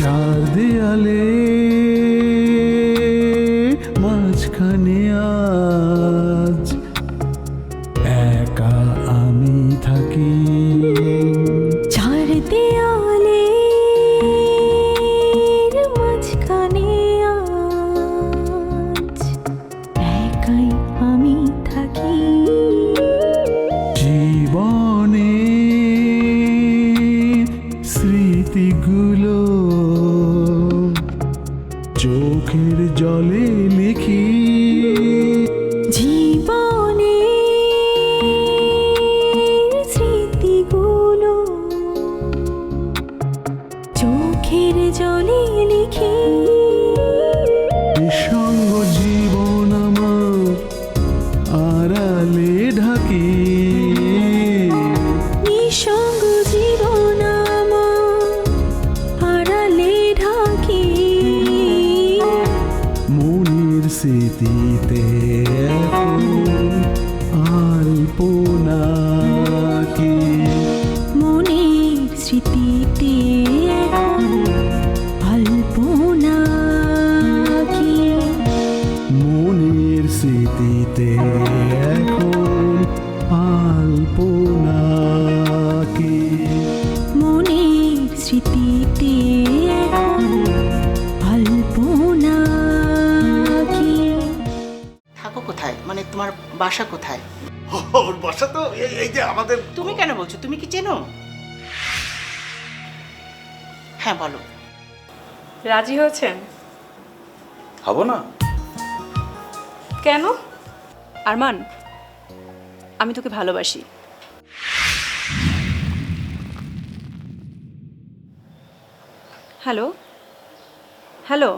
চার দেয়ালে মাঝখানে আজ একা আমি থাকি। চার দেয়ালে মাঝখানে আজ একাই আমি থাকি। জীবনে স্মৃতিগুলো চোখের জলে লিখি। জীবনে স্মৃতিগুলো চোখের জলে লিখি। নিঃসঙ্গ জীবন আমার আড়ালে ঢাকি। নিঃসঙ্গ জীবন আমার আড়ালে ঢাকি। মনের স্মৃতিতে এখন আলপনা কি। মনের স্মৃতিতে এখন আলপনা কি। মনের স্মৃতিতে এখন আলপনা কি। মনের স্মৃতিতে এখন আলপনা কি। থাকো কোথায়, মানে তোমার বাসা কোথায়? ওর বাসা তো এই যে আমাদের। তুমি কেন বলছো? তুমি কি চেনো? হ্যাঁ বলো। রাজি হয়েছেন? হব না? কেন? আরমান, আমি তোকে ভালোবাসি। Hello hello.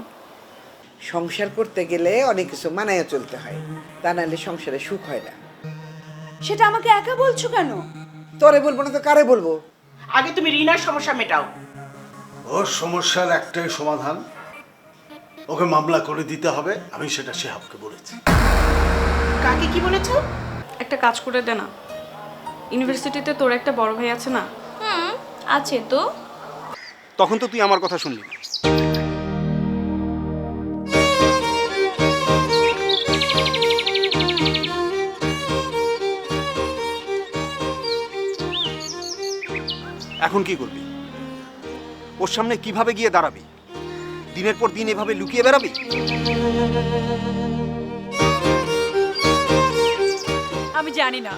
সংসার করতে গেলে অনেক কিছু মানায় চলতে হয়, তা নাহলে সংসারে সুখ হয় না। সেটা আমাকে একা বলছো কেন? তোরে বলবো না তো কারে বলবো? আগে তুমি রিনার সমস্যা মেটাও। ওর সমস্যার একটাই সমাধান, ওকে মামলা করে দিতে হবে। আমি সেটা শিহাবকে বলেছি। কাকে কি বলেছো? একটা কাজ করে দে না। ইউনিভার্সিটিতে তোর একটা বড় ভাই আছে না? আছে তো। তখন তো তুই আমার কথা শুনলি না। এখন কি করবি? ওর সামনে কিভাবে গিয়ে দাঁড়াবি? দিনের পর দিন এভাবে লুকিয়ে বেড়াবি? আমি জানি না,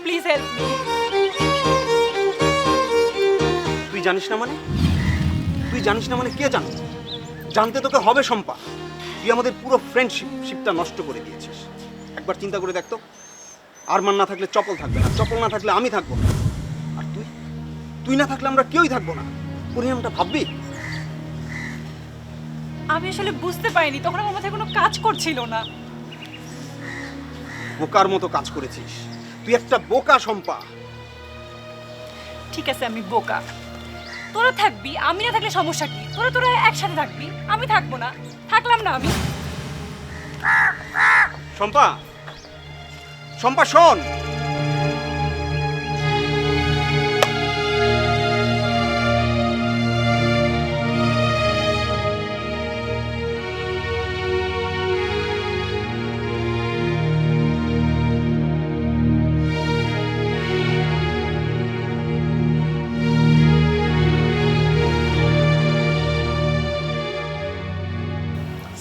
প্লিজ হেল্প মি। তুই জানিস না মানে? তুই জানিস না মানে কে জানে? জানতে তোকে হবে শম্পা। তুই আমাদের পুরো ফ্রেন্ডশিপটা নষ্ট করে দিয়েছিস। একবার চিন্তা করে দেখ তো, আরমান না থাকলে চপল থাকবে না, চপল না থাকলে আমি থাকবো না, আর তুই না থাকলে আমরা কেউই থাকবো না। পরিণামটা ভাববি? আমি আসলে বুঝতে পারিনি, তখন আমার মাথায় কোনো কাজ করছিল না। বোকার মতো কাজ করেছিস তুই, একটা বোকা শম্পা। ঠিক আছে, আমি বোকা। তোরা থাকবি, আমি না থাকলে সমস্যা কি? তোরা একসাথে থাকবি, আমি থাকবো না। থাকলাম না আমি। শম্পা, শম্পা শোন।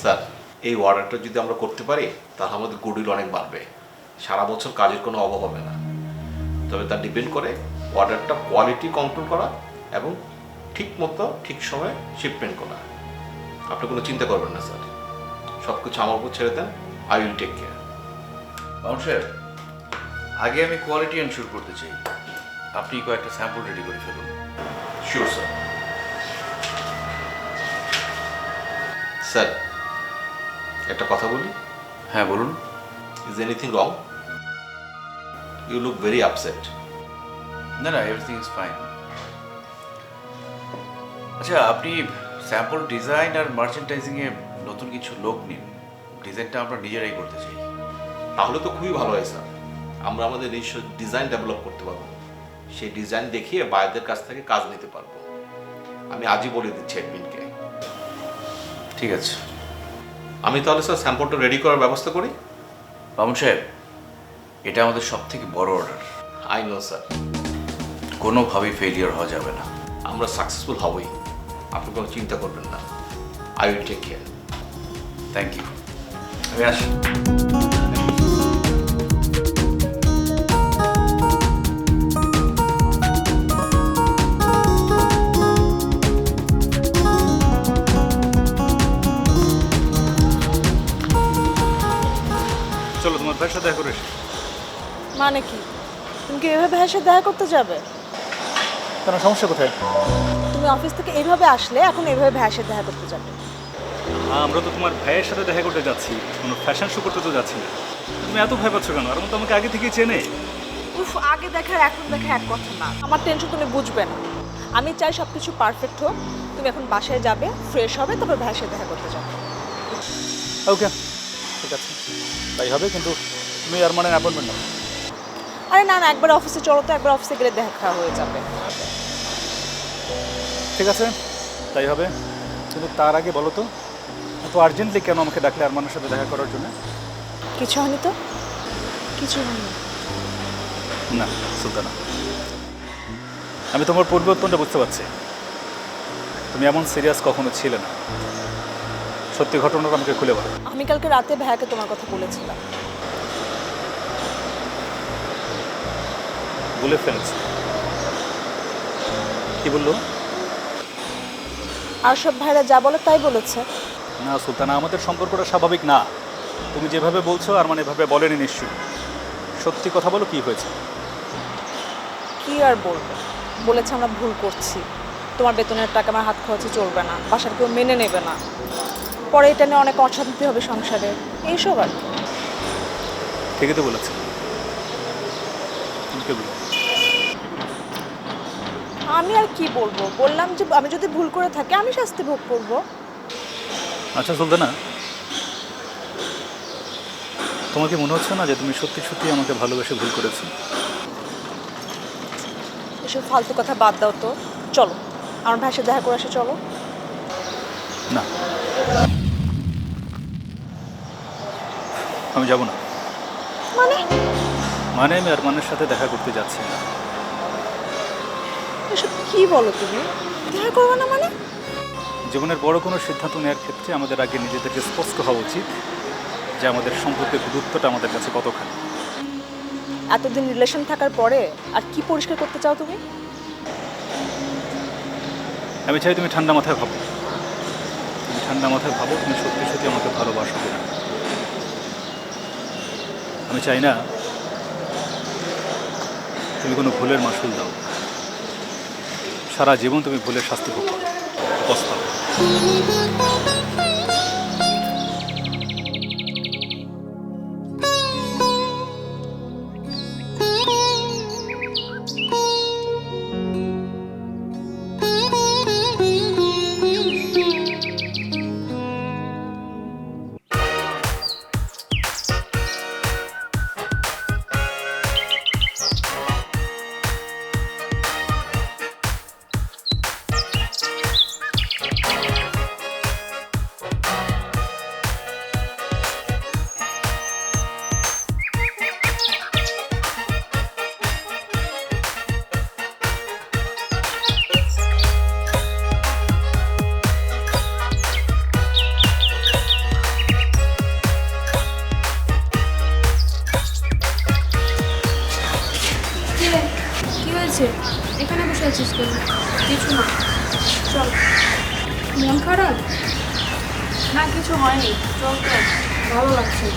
স্যার, এই অর্ডারটা যদি আমরা করতে পারি তাহলে আমাদের গুডউইল অনেক বাড়বে। সারা বছর কাজের কোনো অভাব হবে না। তবে তা ডিপেন্ড করে অর্ডারটা কোয়ালিটি কন্ট্রোল করা এবং ঠিক মতো ঠিক সময়ে শিপমেন্ট করা। আপনি কোনো চিন্তা করবেন না স্যার, সব কিছু আমার উপর ছেড়ে দেন। I will take care. Sir, আগে আমি কোয়ালিটি এনশিওর করতে চাই। আপনি কয়েকটা স্যাম্পল রেডি করে ফেলুন। Sure sir. স্যার, একটা কথা বলি? হ্যাঁ বলুন। Is anything wrong? You look very upset. না না, এভরিথিং ইজ ফাইন। আচ্ছা, আপনি স্যাম্পল ডিজাইন আর মার্চেন্টাইজিংয়ে নতুন কিছু লোক নিন। ডিজাইনটা আমরা নিজেরাই করতে চাই। তাহলে তো খুবই ভালো হয় স্যার। আমরা আমাদের নিজস্ব ডিজাইন ডেভেলপ করতে পারবো। সেই ডিজাইন দেখিয়ে বায়ারদের কাছ থেকে কাজ নিতে পারবো। আমি আজই বলে দিচ্ছি অ্যাডমিনকে। ঠিক আছে। আমি তাহলে স্যার স্যাম্পলটা রেডি করার ব্যবস্থা করি। মামুন সাহেব, এটা আমাদের সব থেকে বড় অর্ডার। আই নো স্যার, কোনোভাবেই ফেলিয়ার হওয়া যাবে না। আমরা সাকসেসফুল হবই, আপনি কোনো চিন্তা করবেন না। I will take care. Thank you. আমি আসি। চলো তোমার ভাইয়ের সাথে দেখা করে এসো। মানে কি, তুমি কি এভাবে ভাইয়ের সাথে দেখা করতে যাবে? কেন, সমস্যা কোথায়? তুমি অফিস থেকে এইভাবে আসলে এখন এইভাবে ভাইয়ের সাথে দেখা করতে যাবে? আমরা তো তোমার ভাইয়ের সাথে দেখা করতে যাচ্ছি, কোনো ফ্যাশন শো করতে তো যাচ্ছি না। তুমি এত ভয় পাচ্ছ কেন? আর তো আমাকে আগে থেকেই চেনে। উফ, আগে দেখা এখন দেখা এক কথা না। আমার টেনশন তুমি বুঝবে না। আমি চাই সব কিছু পারফেক্ট হোক। তুমি এখন বাসায় যাবে, ফ্রেশ হবে, তারপর ভাইয়ের সাথে দেখা করতে যাবে। ওকে, ঠিক আছে, তাই হবে। কিন্তু তুমি আর মানে অ্যাপয়েন্টমেন্ট নাও। আরে না না, একবার অফিসে চলো তো, একবার অফিসে গেলে দেখা হয়ে যাবে। ঠিক আছে, তাই হবে। কিন্তু তার আগে বলো তো, এত আর্জেন্টলি কেন আমাকে ডাকলে আরমানের সাথে দেখা করার জন্য? কিছু হয়নি তো? কিছু হয়নি। না সুলতানা, আমি তোমার পরিবর্তনটা বুঝতে পারছি। তুমি এমন সিরিয়াস কখনো ছিলে না। সত্যি ঘটনাটা আমাকে খুলে বলো। আমি কালকে রাতে ভাইয়াকে তোমার কথা বলেছিলাম। বলে ফেলেছি? কি বললো? আর সব ভাইরা যা বলে তাই বলেছে। না সুলতানা, আমাদের সম্পর্কটা স্বাভাবিক না। তুমি যেভাবে বলছো আর মানে এভাবে বলেনি নিশ্চয়ই। সত্যি কথা বলো, কি হয়েছে? কি আর বলবো, বলেছে আমরা ভুল করছি, তোমার বেতনের টাকা আমার হাত খরচে চলবে না, বাসার কেউ মেনে নেবে না, পরে এটা নিয়ে অনেক অশান্তি হবে সংসারে, এইসব আর কি। ঠিকই তো বলেছে। তুমি কে বলো? আমি আর কি বলবো, বললাম যে আমি যদি ভুল করে থাকি আমি শাস্তি ভোগ করবো। আচ্ছা সুলতানা, তোমার কি মনে হচ্ছে না যে তুমি সত্যি সত্যি আমাকে ভালোবেসে ভুল করেছো? এসব ফালতু কথা বাদ দাও তো, চলো আমার ভাইয়ের সাথে দেখা করে আসে, চলো। না, আমি যাব না। মানে? মানে আমি আরমানের সাথে দেখা করতে যাচ্ছি না। এসব কি বলো তুমি? দেখা করবে না মানে? জীবনের বড় কোনো সিদ্ধান্ত নেওয়ার ক্ষেত্রে আমাদের আগে নিজেদেরকে স্পষ্ট হওয়া উচিত যে আমাদের সম্পর্কের গুরুত্বটা আমাদের কাছে কতখানি। এতদিন রিলেশন থাকার পরে আর কি পরিষ্কার করতে চাও তুমি? আমি চাই তুমি ঠান্ডা মাথায় ভাবো। তুমি ঠান্ডা মাথায় ভাবো তুমি সত্যি সত্যি আমাকে ভালোবাসো কিনা। আমি চাই না তুমি কোনো ভুলের মাসুল দাও। সারা জীবন তুমি ভুলের শাস্তি ভোগ করো। পস্তাও। কি হয়েছে? এখানে বসে আছিস কেন? কিছু না, চল। মন খারাপ? না কিছু হয়নি, চল তো, ভালো লাগছে।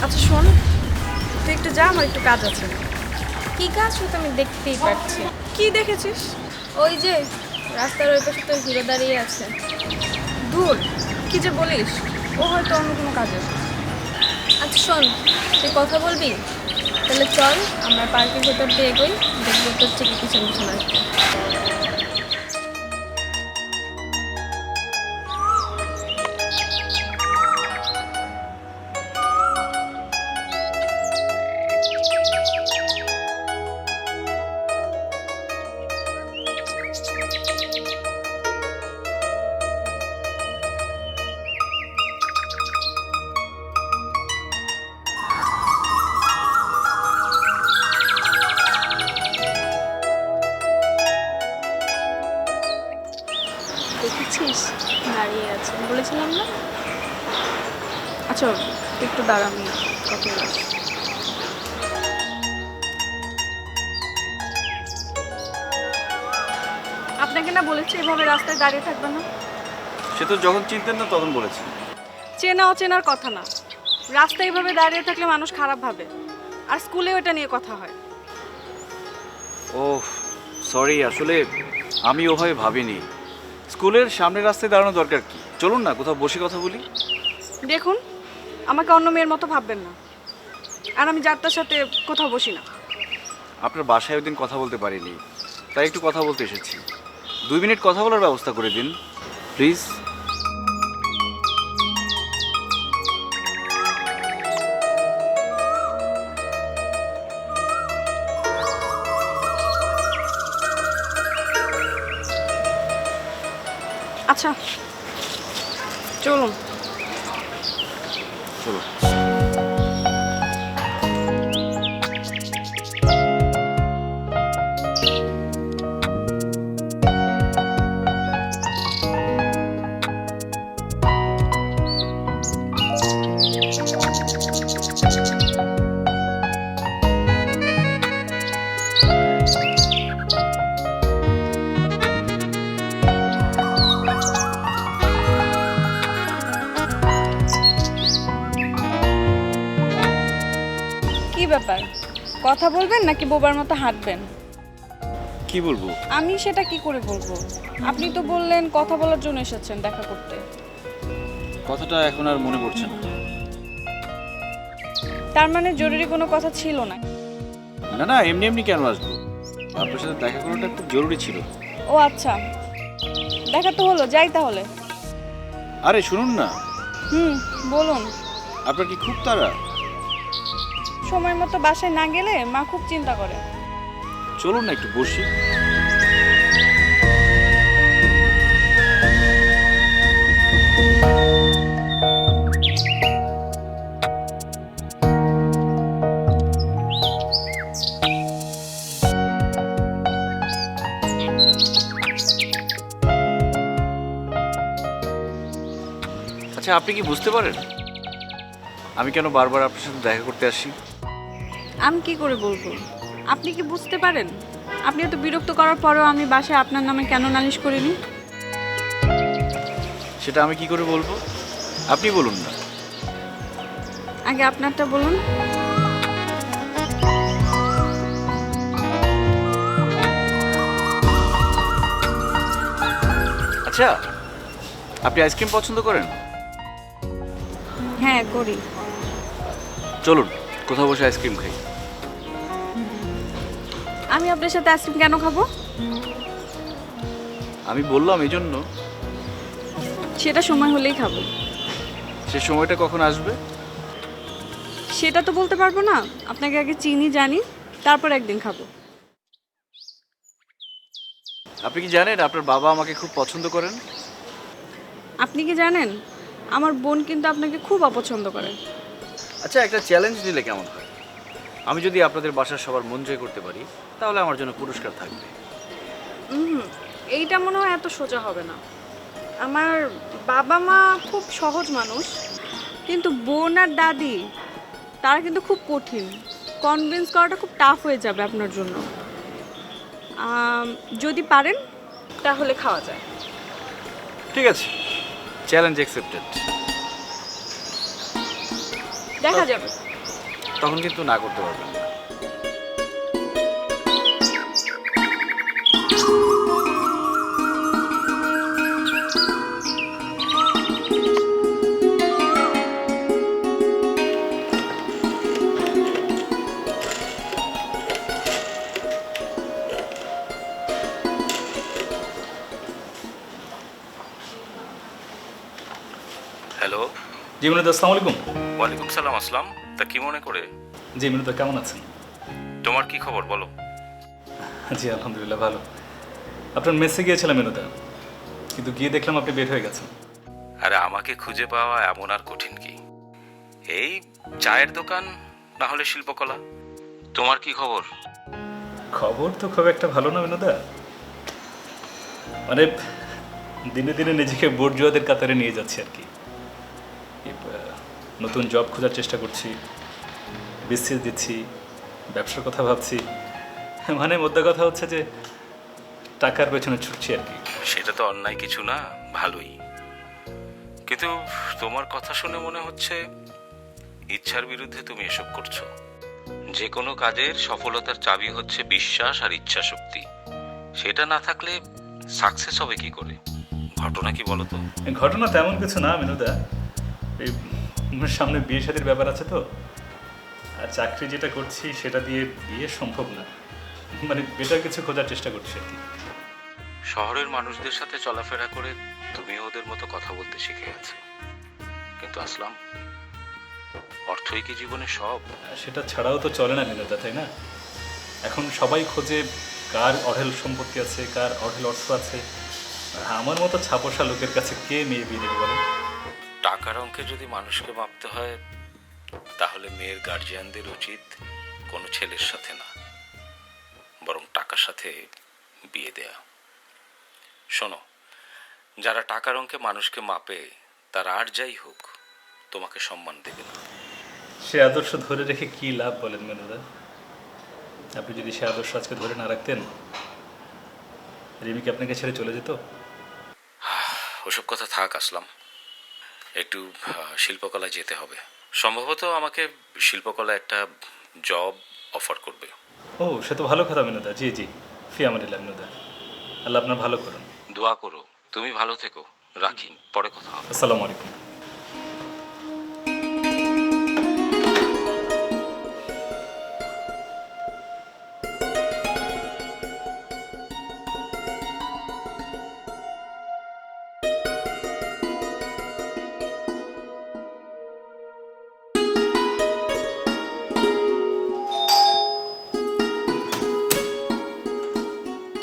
আচ্ছা শোন, তুই একটু যা, আমার একটু কাজ আছে। কি কাজ তো আমি দেখতেই পাচ্ছি। কি দেখেছিস? ওই যে রাস্তার ওই পাশে তো হিরো দাঁড়িয়ে আছে। দূর, কি যে বলিস, ও হয়তো অন্য কোনো কাজে। আচ্ছা শোন, তুই কথা বলবি? তাহলে চল আমরা পার্কের ভেতর দিয়ে এগোই, দেখতে হচ্ছে কি কিছু কিছু লাগবে। দেখেছিস দাঁড়িয়ে আছে, বলেছিলাম না। আচ্ছা তুই একটু দাঁড়া, আমি কথা বলছি। আপনাকে না বলেছি এভাবে রাস্তায় দাঁড়িয়ে থাকবে না। সে তো যখন চিনতেন না তখন বলেছি। চেনা অচেনার কথা না, রাস্তায় এভাবে দাঁড়িয়ে থাকলে মানুষ খারাপ ভাবে, আর স্কুলেও এটা নিয়ে কথা হয়। ও সরি, আসলে আমি ওভাবে ভাবিনি। স্কুলের সামনের রাস্তায় দাঁড়ানো দরকার কি? চলুন না কোথাও বসে কথা বলি। দেখুন, আমাকে অন্য মেয়ের মতো ভাববেন না, আর আমি যাত্রার সাথে কোথাও বসি না। আপনার বাসায় একদিন কথা বলতে পারিনি, তাই একটু কথা বলতে এসেছি। 2 মিনিট কথা বলার ব্যবস্থা করে দিন প্লিজ। আচ্ছা চলুন। চলো। কি ব্যাপার, কথা বলবেন নাকি বোবার মতো হাঁটবেন? কি বলবো? আমি সেটা কি করে বলবো? আপনি তো বললেন কথা বলার জন্য এসেছেন, দেখা করতে। কথাটা এখন আর মনে পড়ছে না। তার মানে জরুরি কোনো কথা ছিল না? না না, এমনি এমনি কেন আসবো? আপনার সাথে দেখা করাটা খুব জরুরি ছিল। ও আচ্ছা, দেখা তো হলো, যাই তাহলে। আরে শুনুন না, বলুন। আপনার কি খুব তাড়া? সময় মতো বাসায় না গেলে মা খুব চিন্তা করে। চলুন না একটু বসি। আচ্ছা, আপনি কি বুঝতে পারেন আমি কেন বারবার আপনার সাথে দেখা করতে আসি? আমি কি করে বলবো? আপনি কি বুঝতে পারেন? আপনি এত বিরক্ত করার পরেও আমি বাসায় আপনার নামে কেন নালিশ করিনি? সেটা আমি কি করে বলবো? আপনি বলুন না। আগে আপনারটা বলুন। আচ্ছা, আপনি আইসক্রিম পছন্দ করেন? হ্যাঁ করি। চলুন কোথাও বসে আইসক্রিম খাই। আমি আপনার সাথে আইসক্রিম কেন খাবো? আমি বললাম এই জন্য। সেটা সময় হলেই খাবো। সে সময়টা কখন আসবে? সেটা তো বলতে পারবো না, আপনাকে আগে চিনি জানি, তারপর একদিন খাবো। আপনি কি জানেন আপনার বাবা আমাকে খুব পছন্দ করেন? আপনি কি জানেন আমার বোন কিন্তু আপনাকে খুব অপছন্দ করে। আচ্ছা, একটা চ্যালেঞ্জ নিলে কেমন হয়? আমি যদি আপনাদের বাসার সবার মন জয় করতে পারি তাহলে আমার জন্য পুরস্কার থাকবে। এইটা মনে হয় এত সোজা হবে না। আমার বাবা মা খুব সহজ মানুষ, কিন্তু বোন আর দাদি তারা কিন্তু খুব কঠিন। কনভিন্স করাটা খুব টাফ হয়ে যাবে আপনার জন্য। যদি পারেন তাহলে খাওয়া যায়। ঠিক আছে, চ্যালেঞ্জ অ্যাকসেপ্টেড। দেখা যাবে। তখন কিন্তু না করতে পারবেন না। জি মিনুদা, আসসালামু আলাইকুম। ওয়ালাইকুম সালাম আসলাম। তা কি মনে করে? জি মিনুদা, কেমন আছেন? তোমার কি খবর বলো? জি আলহামদুলিল্লাহ ভালো। আপনার মেসে গিয়েছিলাম মিনুদা, কিন্তু গিয়ে দেখলাম আপনি বের হয়ে গেছেন। আরে আমাকে খুঁজে পাওয়া এমন আর কঠিন কি? এই চায়ের দোকান, না হলে শিল্পকলা। তোমার কি খবর? খবর তো খুব একটা ভালো না মিনুদা, মানে দিনে দিনে নিজেকে বর্জুয়াদের কাতারে নিয়ে যাচ্ছি আর কি। নতুন জব খোঁজার চেষ্টা করছি, বিসিএস দিচ্ছি, ব্যবসার কথা ভাবছি, মানে মোদ্দা কথা হচ্ছে যে টাকার পেছনে ছুটছি আর কি। সেটা তো অন্যায় কিছু না, ভালোই। কিন্তু তোমার কথা শুনে মনে হচ্ছে ইচ্ছার বিরুদ্ধে তুমি এসব করছো। যে কোনো কাজের সফলতার চাবি হচ্ছে বিশ্বাস আর ইচ্ছা শক্তি। সেটা না থাকলে সাকসেস হবে কি করে? ঘটনা কি বলো তো? ঘটনা তেমন কিছু না মিনুদা, এই সামনে বিয়ে শাদীর ব্যাপার আছে তো, আর চাকরি যেটা করছি সেটা দিয়ে বিয়ে সম্ভব না, মানে বেটার কিছু খোঁজার চেষ্টা করছি আর কি। শহরের মানুষদের সাথে চলাফেরা করে তুমি ওদের মতো কথা বলতে শিখে গেছো, কিন্তু আসলাম অর্থই কি জীবনে সব? সেটা ছাড়াও তো চলে না মিনুদা, তাই না? এখন সবাই খোঁজে কার অঢেল সম্পত্তি আছে, কার অঢেল অর্থ আছে। আমার মতো ছাপোষা লোকের কাছে কে মেয়ে বিয়ে দেবে বলেন? টাকার অঙ্কে যদি মানুষকে মাপতে হয়, তাহলে মেয়ের গার্জিয়ানদের উচিত কোনো ছেলের সাথে না, বরং টাকার সাথে বিয়ে দেয়া। শোনো, যারা টাকার অঙ্কে মানুষকে মাপে, তারা আর যাই হোক তোমাকে সম্মান দেবে না। সে আদর্শ ধরে রেখে কি লাভ বলেন মেনুদা? আপনি যদি সে আদর্শ আজকে ধরে না রাখতেন, রিমিকে আপনাকে ছেড়ে চলে যেত? ওসব কথা থাক আসলাম, একটু শিল্পকলায় যেতে হবে। সম্ভবত আমাকে শিল্পকলা একটা জব অফার করবে। ও, সে তো ভালো কথা মেনুদা। জি জি, ফি আমানিল্লাহ মেনুদা, আল্লাহ আপনার ভালো করুন। দোয়া করো, তুমি ভালো থেকো। রাখি, পরে কথা হবে। আসসালামু আলাইকুম।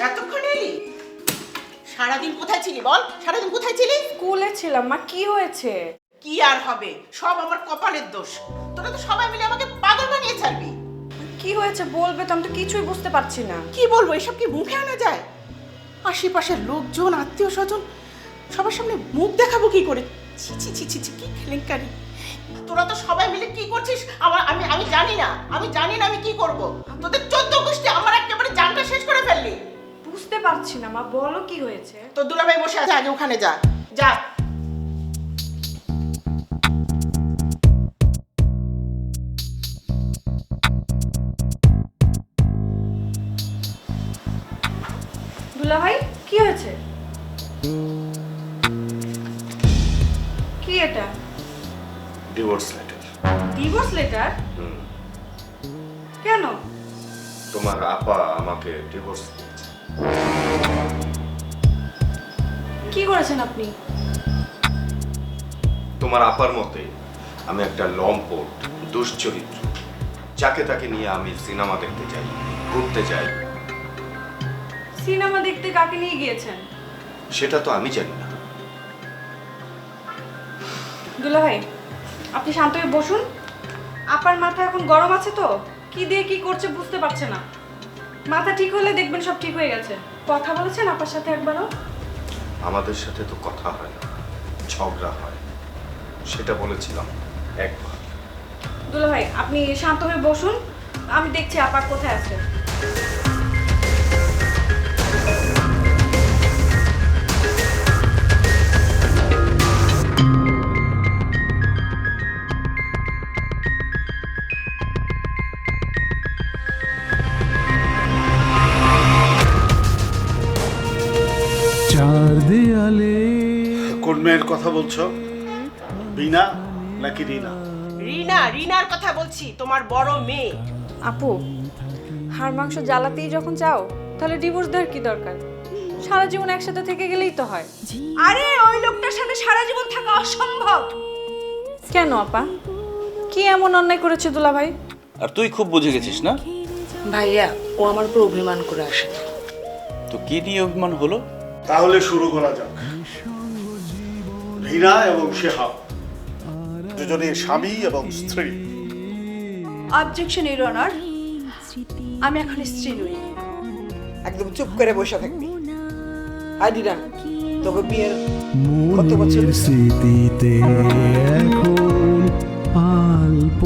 এতক্ষণ এলি? সারাদিন কোথায় ছিলি বল? সারাদিন কোথায় ছিলি? স্কুলে ছিলাম মা। কি হয়েছে? কি আর হবে, সব আমার কপালের দোষ। তোরা তো সবাই মিলে আমাকে পাগল বানিয়ে ছাড়বি। কি হয়েছে বলবে তো, আমি তো কিছুই বুঝতে পারছি না। কি বলবো, এসব কি মুখে আনা যায়? আশেপাশের লোকজন, আত্মীয় স্বজন, সবার সামনে মুখ দেখাবো কি করে? ছি ছি ছি ছি ছি, কি কেলেঙ্কারি! তোরা তো সবাই মিলে কি করছিস আমি জানি না। আমি জানি না আমি কি করব। তোদের 14 গোষ্ঠী আমার একেবারে জানটা শেষ করে ফেললি। বুঝতে পারছি না মা, বলো কি হয়েছে? তোর দুলাভাই বসে আছে, আগে ওখানে যা যা। দুলাভাই, কি হয়েছে? কি এটা? Divorce letter. Divorce letter? কেন? তোমার আপা আমাকে ডিভোর্স দিয়েছে। কি করেছেন আপনি? তোমার আপার মতে আমি একটা লম্পট, দুশ্চরিত্র, যাকে তাকে নিয়ে আমি সিনেমা দেখতে যাই, ঘুরতে যাই। সিনেমা দেখতে কাকে নিয়ে গিয়েছেন? সেটা তো আমি জানি না। দুলাভাই, আপনি শান্ত হয়ে বসুন। আপার মাথা এখন গরম আছে তো, কি দিয়ে কি করছে বুঝতে পারছে না। মাথা ঠিক হলে দেখবেন সব ঠিক হয়ে গেছে। কথা বলেছেন আপার সাথে একবারও? আমাদের সাথে তো কথা হয় না, ঝগড়া হয়, সেটা বলেছিলাম একবার। দুলাভাই, আপনি শান্ত হয়ে বসুন, আমি দেখছি আপার কোথায় আছে। কোন মেয়ের কথা বলছো? বিনা নাকি রিনা? রিনার কথা বলছি, তোমার বড় মেয়ে। আপু, হাড় মাংস জ্বালাতেই যখন চাও, তাহলে ডিভোর্স দেওয়ার কি দরকার? সারা জীবন একসাথে থেকে গেলেই তো হয়। আরে ওই লোকটার সাথে সারা জীবন থাকা অসম্ভব। কেন আপা, কি এমন অন্যায় করেছে দুলা ভাই? আর তুই খুব বুঝে গেছিস না? ভাইয়া ও আমার উপর অভিমান করে আসে। তো কি নিয়ে অভিমান হলো? তাহলে শুরু করা যাক। রীনা এবং শেহাব দুজনে স্বামী এবং স্ত্রী। অবজেকশন ইউর অনার, আমি এখন স্ত্রী নই। একদম চুপ করে বসে থাকবি। আইডিরা তোকে বিয়ের কত বছর হয়েছে? স্মৃতিতে এখন অল্প